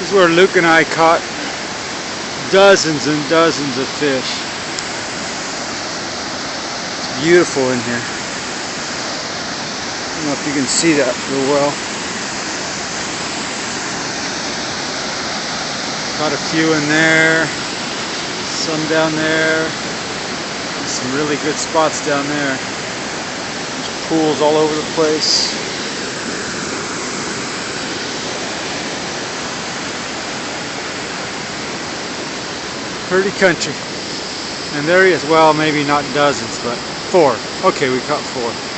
This is where Luke and I caught dozens and dozens of fish. It's beautiful in here. I don't know if you can see that real well. Caught a few in there, some down there, and some really good spots down there. There's pools all over the place. Pretty country. And there he is. Well, maybe not dozens, but 4. Okay, we caught 4.